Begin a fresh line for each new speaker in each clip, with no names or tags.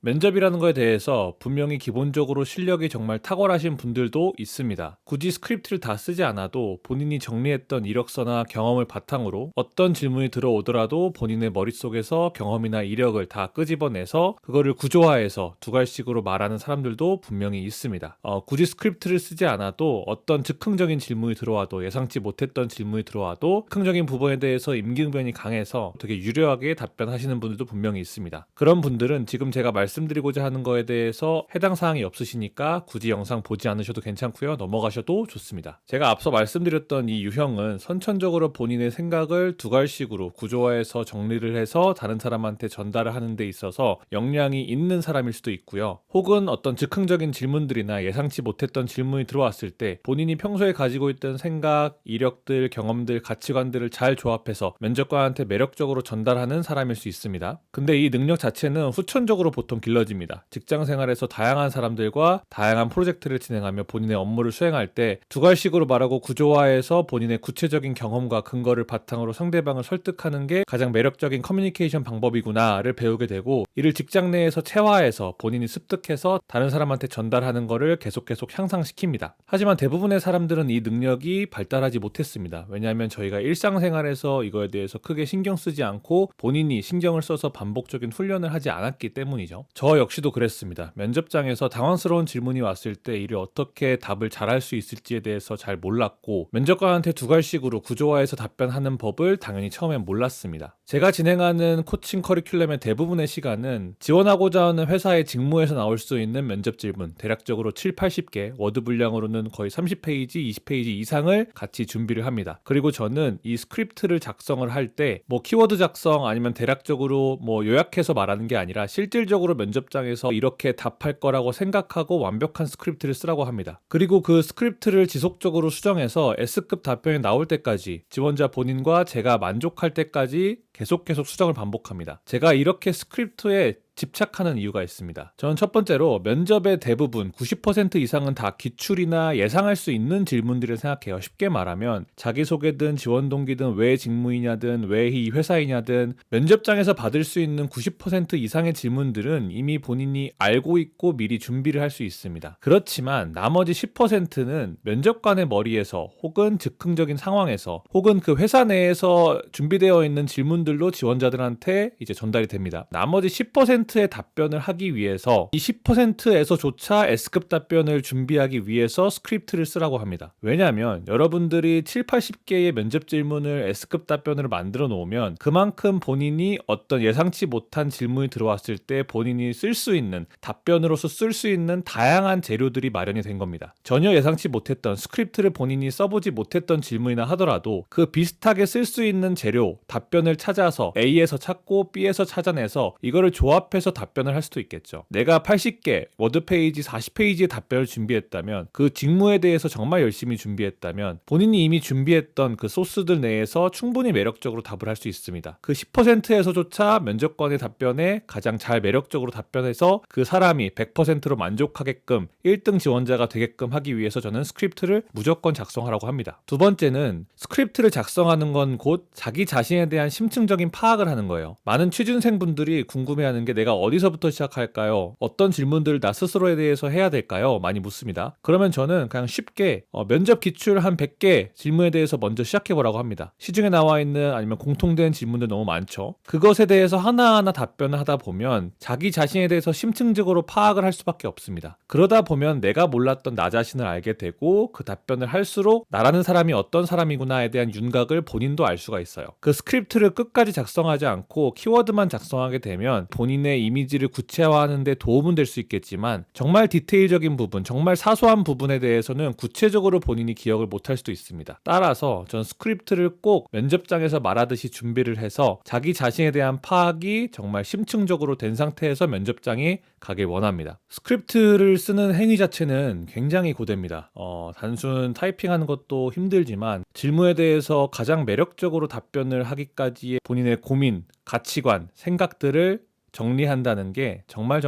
면접이라는 거에 대해서 분명히 기본적으로 실력이 정말 탁월하신 분들도 있습니다. 굳이 스크립트를 다 쓰지 않아도 본인이 정리했던 이력서나 경험을 바탕으로 어떤 질문이 들어오더라도 본인의 머릿속에서 경험이나 이력을 다 끄집어내서 그거를 구조화해서 두갈식으로 말하는 사람들도 분명히 있습니다. 굳이 스크립트를 쓰지 않아도 어떤 즉흥적인 질문이 들어와도 예상치 못했던 질문이 들어와도 즉흥적인 부분에 대해서 임기응변이 강해서 되게 유려하게 답변하시는 분들도 분명히 있습니다. 그런 분들은 지금 제가 말씀드리고자 하는 거에 대해서 해당 사항이 없으시니까 굳이 영상 보지 않으셔도 괜찮고요. 넘어가셔도 좋습니다. 제가 앞서 말씀드렸던 이 유형은 선천적으로 본인의 생각을 두갈식으로 구조화해서 정리를 해서 다른 사람한테 전달을 하는 데 있어서 역량이 있는 사람일 수도 있고요. 혹은 어떤 즉흥적인 질문들이나 예상치 못했던 질문이 들어왔을 때 본인이 평소에 가지고 있던 생각, 이력들, 경험들, 가치관들을 잘 조합해서 면접관한테 매력적으로 전달하는 사람일 수 있습니다. 근데 이 능력 자체는 후천적으로 보통 길러집니다. 직장 생활에서 다양한 사람들과 다양한 프로젝트를 진행하며 본인의 업무를 수행할 때 두갈식으로 말하고 구조화해서 본인의 구체적인 경험과 근거를 바탕으로 상대방을 설득하는 게 가장 매력적인 커뮤니케이션 방법이구나를 배우게 되고, 이를 직장 내에서 체화해서 본인이 습득해서 다른 사람한테 전달하는 거를 계속 향상시킵니다. 하지만 대부분의 사람들은 이 능력이 발달하지 못했습니다. 왜냐하면 저희가 일상생활에서 이거에 대해서 크게 신경 쓰지 않고 본인이 신경을 써서 반복적인 훈련을 하지 않았기 때문이죠. 저 역시도 그랬습니다. 면접장에서 당황스러운 질문이 왔을 때 이를 어떻게 답을 잘할 수 있을지에 대해서 잘 몰랐고, 면접관한테 두갈식으로 구조화해서 답변하는 법을 당연히 처음엔 몰랐습니다. 제가 진행하는 코칭 커리큘럼의 대부분의 시간은 지원하고자 하는 회사의 직무에서 나올 수 있는 면접 질문, 대략적으로 7-80개, 워드 분량으로는 거의 30페이지, 20페이지 이상을 같이 준비를 합니다. 그리고 저는 이 스크립트를 작성을 할 때 키워드 작성 아니면 대략적으로 요약해서 말하는 게 아니라 실질적으로 면접장에서 이렇게 답할 거라고 생각하고 완벽한 스크립트를 쓰라고 합니다. 그리고 그 스크립트를 지속적으로 수정해서 S급 답변이 나올 때까지, 지원자 본인과 제가 만족할 때까지 계속 수정을 반복합니다. 제가 이렇게 스크립트에 집착하는 이유가 있습니다. 저는 첫 번째로 면접의 대부분 90% 이상은 다 기출이나 예상할 수 있는 질문들을 생각해요. 쉽게 말하면 자기소개든 지원 동기든 왜 직무이냐든 왜 이 회사이냐든 면접장에서 받을 수 있는 90% 이상의 질문들은 이미 본인이 알고 있고 미리 준비를 할 수 있습니다. 그렇지만 나머지 10%는 면접관의 머리에서 혹은 즉흥적인 상황에서 혹은 그 회사 내에서 준비되어 있는 질문들로 지원자들한테 이제 전달이 됩니다. 나머지 10%의 답변을 하기 위해서 이 10%에서조차 S급 답변을 준비하기 위해서 스크립트를 쓰라고 합니다. 왜냐하면 여러분들이 7-80개의 면접 질문을 S급 답변으로 만들어 놓으면 그만큼 본인이 어떤 예상치 못한 질문이 들어왔을 때 본인이 쓸 수 있는, 답변으로서 쓸 수 있는 다양한 재료들이 마련이 된 겁니다. 전혀 예상치 못했던, 스크립트를 본인이 써보지 못했던 질문이나 하더라도 그 비슷하게 쓸 수 있는 재료, 답변을 찾아서 A에서 찾고 B에서 찾아내서 이거를 조합해서 답변을 할 수도 있겠죠. 내가 80개, 워드페이지 40페이지의 답변을 준비했다면, 그 직무에 대해서 정말 열심히 준비했다면 본인이 이미 준비했던 그 소스들 내에서 충분히 매력적으로 답을 할 수 있습니다. 그 10%에서조차 면접관의 답변에 가장 잘 매력적으로 답변해서 그 사람이 100%로 만족하게끔 1등 지원자가 되게끔 하기 위해서 저는 스크립트를 무조건 작성하라고 합니다. 두 번째는 스크립트를 작성하는 건 곧 자기 자신에 대한 심층적인 파악을 하는 거예요. 많은 취준생분들이 궁금해하는 게 내가 어디서부터 시작할까요? 어떤 질문들을 나 스스로에 대해서 해야 될까요? 많이 묻습니다. 그러면 저는 그냥 쉽게 면접 기출 한 100개 질문에 대해서 먼저 시작해보라고 합니다. 시중에 나와 있는 아니면 공통된 질문들 너무 많죠. 그것에 대해서 하나하나 답변을 하다 보면 자기 자신에 대해서 심층적으로 파악을 할 수밖에 없습니다. 그러다 보면 내가 몰랐던 나 자신을 알게 되고 그 답변을 할수록 나라는 사람이 어떤 사람이구나에 대한 윤곽을 본인도 알 수가 있어요. 그 스크립트를 끝까지 작성하지 않고 키워드만 작성하게 되면 본인의 이미지를 구체화하는 데 도움은 될 수 있겠지만 정말 디테일적인 부분, 정말 사소한 부분에 대해서는 구체적으로 본인이 기억을 못할 수도 있습니다. 따라서 전 스크립트를 꼭 면접장에서 말하듯이 준비를 해서 자기 자신에 대한 파악이 정말 심층적으로 된 상태에서 면접장에 가길 원합니다. 스크립트를 쓰는 행위 자체는 굉장히 고됩니다. 단순 타이핑하는 것도 힘들지만 질문에 대해서 가장 매력적으로 답변을 하기까지의 본인의 고민, 가치관, 생각들을 정리한다는 게 정말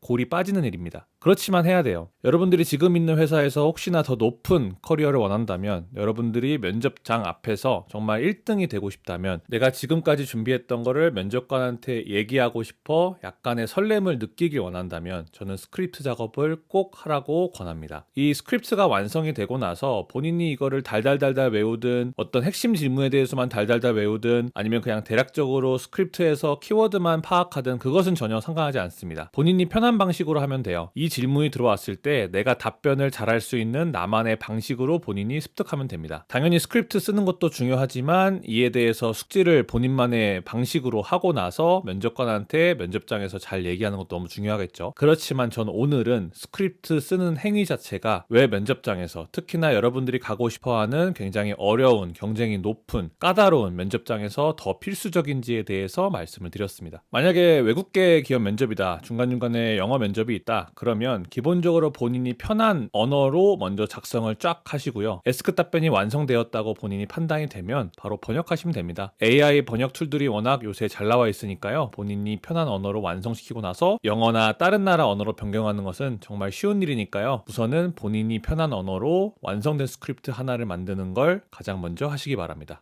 골이 빠지는 일입니다. 그렇지만 해야 돼요. 여러분들이 지금 있는 회사에서 혹시나 더 높은 커리어를 원한다면, 여러분들이 면접장 앞에서 정말 1등이 되고 싶다면, 내가 지금까지 준비했던 거를 면접관한테 얘기하고 싶어 약간의 설렘을 느끼길 원한다면 저는 스크립트 작업을 꼭 하라고 권합니다. 이 스크립트가 완성이 되고 나서 본인이 이거를 달달달달 외우든, 어떤 핵심 질문에 대해서만 달달달 외우든, 아니면 그냥 대략적으로 스크립트에서 키워드만 파악하든 그것은 전혀 상관하지 않습니다. 본인이 편한 방식으로 하면 돼요. 이 질문이 들어왔을 때 내가 답변을 잘할 수 있는 나만의 방식으로 본인이 습득하면 됩니다. 당연히 스크립트 쓰는 것도 중요하지만 이에 대해서 숙지를 본인만의 방식으로 하고 나서 면접관한테 면접장에서 잘 얘기하는 것도 너무 중요하겠죠. 그렇지만 전 오늘은 스크립트 쓰는 행위 자체가 왜 면접장에서, 특히나 여러분들이 가고 싶어하는 굉장히 어려운, 경쟁이 높은, 까다로운 면접장에서 더 필수적인지에 대해서 말씀을 드렸습니다. 만약에 외국계 기업 면접이다, 중간중간에 영어 면접이 있다, 그러면 기본적으로 본인이 편한 언어로 먼저 작성을 쫙 하시고요. 에스크 답변이 완성되었다고 본인이 판단이 되면 바로 번역하시면 됩니다. AI 번역 툴들이 워낙 요새 잘 나와 있으니까요. 본인이 편한 언어로 완성시키고 나서 영어나 다른 나라 언어로 변경하는 것은 정말 쉬운 일이니까요. 우선은 본인이 편한 언어로 완성된 스크립트 하나를 만드는 걸 가장 먼저 하시기 바랍니다.